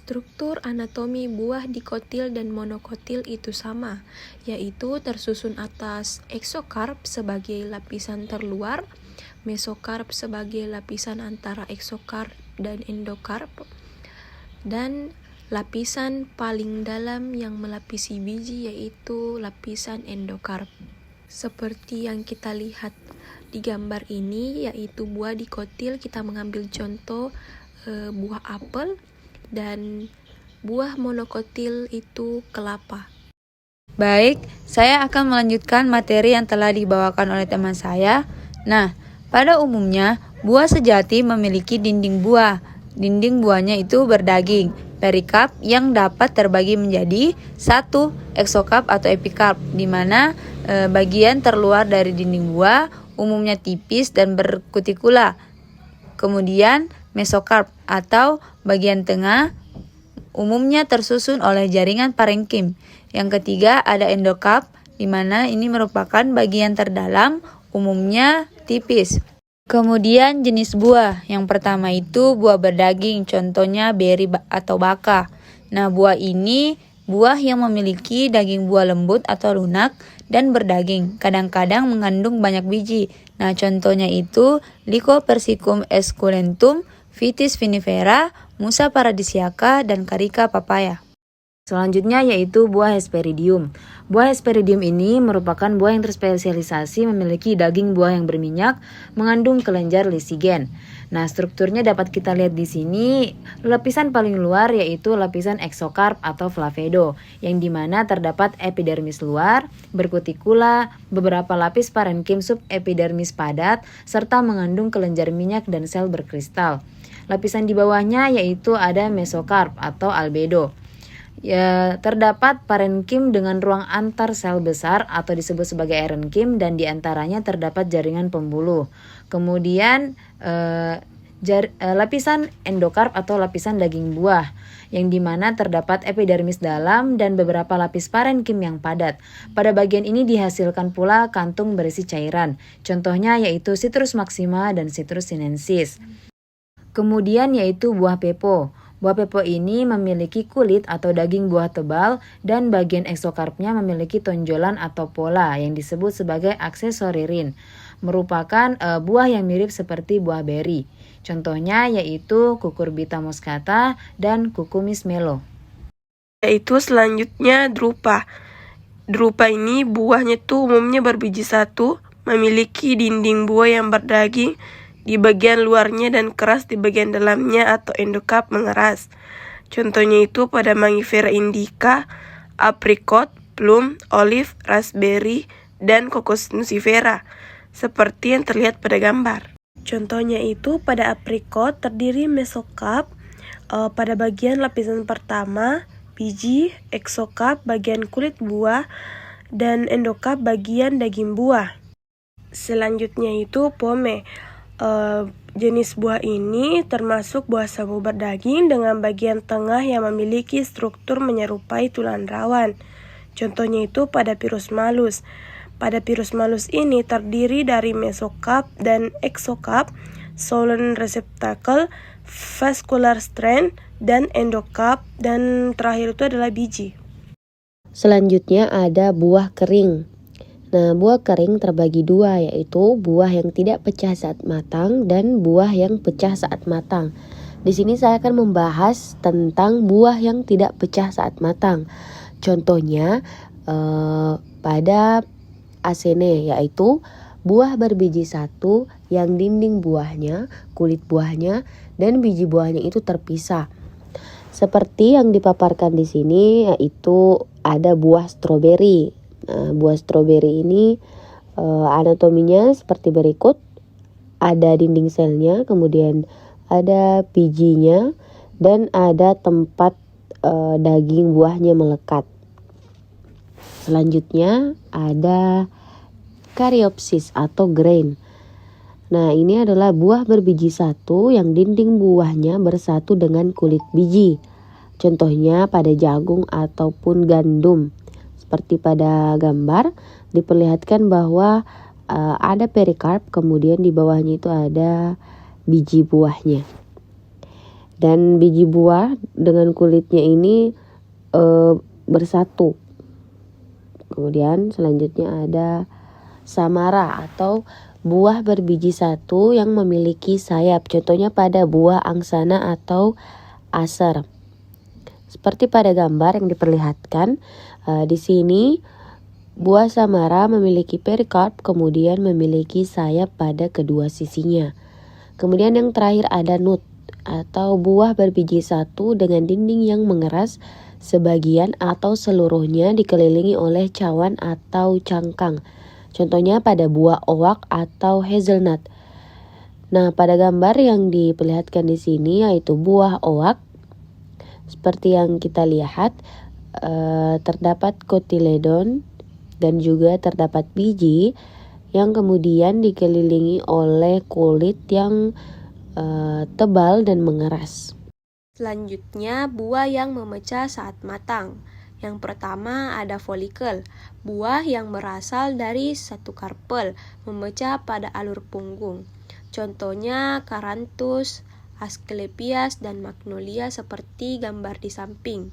Struktur anatomi buah dikotil dan monokotil itu sama, yaitu tersusun atas eksokarp sebagai lapisan terluar, mesokarp sebagai lapisan antara eksokarp dan endokarp, dan lapisan paling dalam yang melapisi biji yaitu lapisan endokarp. Seperti yang kita lihat di gambar ini, yaitu buah dikotil, kita mengambil contoh buah apel, dan buah monokotil itu kelapa. Baik, saya akan melanjutkan materi yang telah dibawakan oleh teman saya. Nah, pada umumnya buah sejati memiliki dinding buah. Dinding buahnya itu berdaging, perikarp yang dapat terbagi menjadi satu eksokarp atau epikarp, di mana bagian terluar dari dinding buah umumnya tipis dan berkutikula. Kemudian mesokarp atau bagian tengah umumnya tersusun oleh jaringan parenkim. Yang ketiga ada endokarp, di mana ini merupakan bagian terdalam umumnya tipis. Kemudian jenis buah, yang pertama itu buah berdaging, contohnya beri atau baka. Nah, buah ini buah yang memiliki daging buah lembut atau lunak dan berdaging, kadang-kadang mengandung banyak biji. Nah, contohnya itu Lycopersicum esculentum, Vitis vinifera, Musa paradisiaca, dan Carica papaya. Selanjutnya yaitu buah Hesperidium. Buah Hesperidium ini merupakan buah yang terspesialisasi memiliki daging buah yang berminyak, mengandung kelenjar lisigen. Nah, strukturnya dapat kita lihat di sini. Lapisan paling luar yaitu lapisan eksokarp atau flavedo, yang dimana terdapat epidermis luar, berkutikula, beberapa lapis parenkim subepidermis padat, serta mengandung kelenjar minyak dan sel berkristal. Lapisan di bawahnya yaitu ada mesokarp atau albedo. Ya, terdapat parenkim dengan ruang antar sel besar atau disebut sebagai erenkim, dan diantaranya terdapat jaringan pembuluh. Kemudian lapisan endokarp atau lapisan daging buah, yang dimana terdapat epidermis dalam dan beberapa lapis parenkim yang padat. Pada bagian ini dihasilkan pula kantung berisi cairan. Contohnya yaitu Citrus maxima dan Citrus sinensis. Kemudian yaitu buah pepo. Buah pepo ini memiliki kulit atau daging buah tebal, dan bagian eksokarpnya memiliki tonjolan atau pola yang disebut sebagai aksesoririn, merupakan buah yang mirip seperti buah beri. Contohnya yaitu Cucurbita moscata dan Cucumis melo. Yaitu selanjutnya drupa. Drupa ini buahnya tuh umumnya berbiji satu, memiliki dinding buah yang berdaging di bagian luarnya dan keras di bagian dalamnya atau endokarp mengeras. Contohnya itu pada Mangifera indica, aprikot, plum, olive, raspberry, dan Cocos nucifera, seperti yang terlihat pada gambar. Contohnya itu pada aprikot terdiri mesokarp pada bagian lapisan pertama, biji, eksokarp bagian kulit buah, dan endokarp bagian daging buah. Selanjutnya itu pome. Jenis buah ini termasuk buah sagu berdaging dengan bagian tengah yang memiliki struktur menyerupai tulang rawan. Contohnya itu pada Pyrus malus. Pada Pyrus malus ini terdiri dari mesokarp dan eksokarp, solen receptacle, vascular strand, dan endokarp, dan terakhir itu adalah biji. Selanjutnya ada buah kering. Nah, buah kering terbagi dua, yaitu buah yang tidak pecah saat matang dan buah yang pecah saat matang. Di sini saya akan membahas tentang buah yang tidak pecah saat matang. Contohnya pada Acene, yaitu buah berbiji satu yang dinding buahnya, kulit buahnya, dan biji buahnya itu terpisah. Seperti yang dipaparkan di sini, yaitu ada buah stroberi. Nah, buah stroberi ini anatominya seperti berikut. Ada dinding selnya, kemudian ada bijinya, dan ada tempat daging buahnya melekat. Selanjutnya ada Caryopsis atau grain. Nah, ini adalah buah berbiji satu yang dinding buahnya bersatu dengan kulit biji. Contohnya pada jagung ataupun gandum. Seperti pada gambar diperlihatkan bahwa ada perikarp, kemudian di bawahnya itu ada biji buahnya. dan biji buah dengan kulitnya ini bersatu. Kemudian selanjutnya ada samara atau buah berbiji satu yang memiliki sayap. Contohnya pada buah angsana atau aser. Seperti pada gambar yang diperlihatkan di sini, buah samara memiliki perikarp, kemudian memiliki sayap pada kedua sisinya. Kemudian yang terakhir ada nut atau buah berbiji satu dengan dinding yang mengeras, sebagian atau seluruhnya dikelilingi oleh cawan atau cangkang. Contohnya pada buah oak atau hazelnut. Nah, pada gambar yang diperlihatkan di sini yaitu buah oak. Seperti yang kita lihat, terdapat kotiledon dan juga terdapat biji yang kemudian dikelilingi oleh kulit yang tebal dan mengeras. Selanjutnya, buah yang memecah saat matang. Yang pertama ada folikel, buah yang berasal dari satu karpel, memecah pada alur punggung. Contohnya karantus, asklepias, dan magnolia seperti gambar di samping.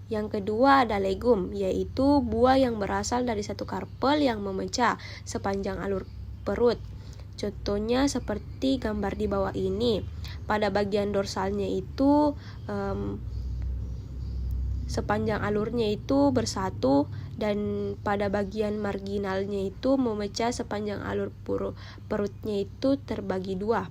Yang kedua ada legum, yaitu buah yang berasal dari satu karpel yang memecah sepanjang alur perut. Contohnya seperti gambar di bawah ini. Pada bagian dorsalnya itu sepanjang alurnya itu bersatu, dan pada bagian marginalnya itu memecah sepanjang alur perutnya itu terbagi dua.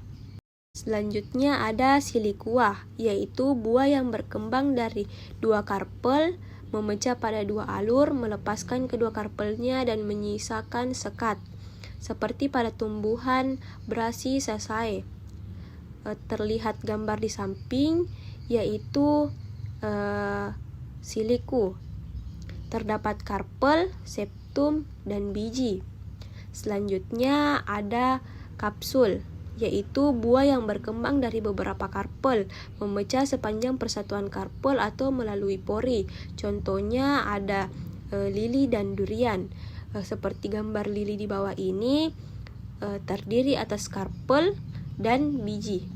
Selanjutnya ada silikua, yaitu buah yang berkembang dari dua karpel, memecah pada dua alur, melepaskan kedua karpelnya dan menyisakan sekat. Seperti pada tumbuhan Brassicaceae. Terlihat gambar di samping, yaitu siliku. Terdapat karpel, septum, dan biji. Selanjutnya ada kapsul, yaitu buah yang berkembang dari beberapa karpel, memecah sepanjang persatuan karpel atau melalui pori. Contohnya ada lili dan durian. Seperti gambar lili di bawah ini, terdiri atas karpel dan biji.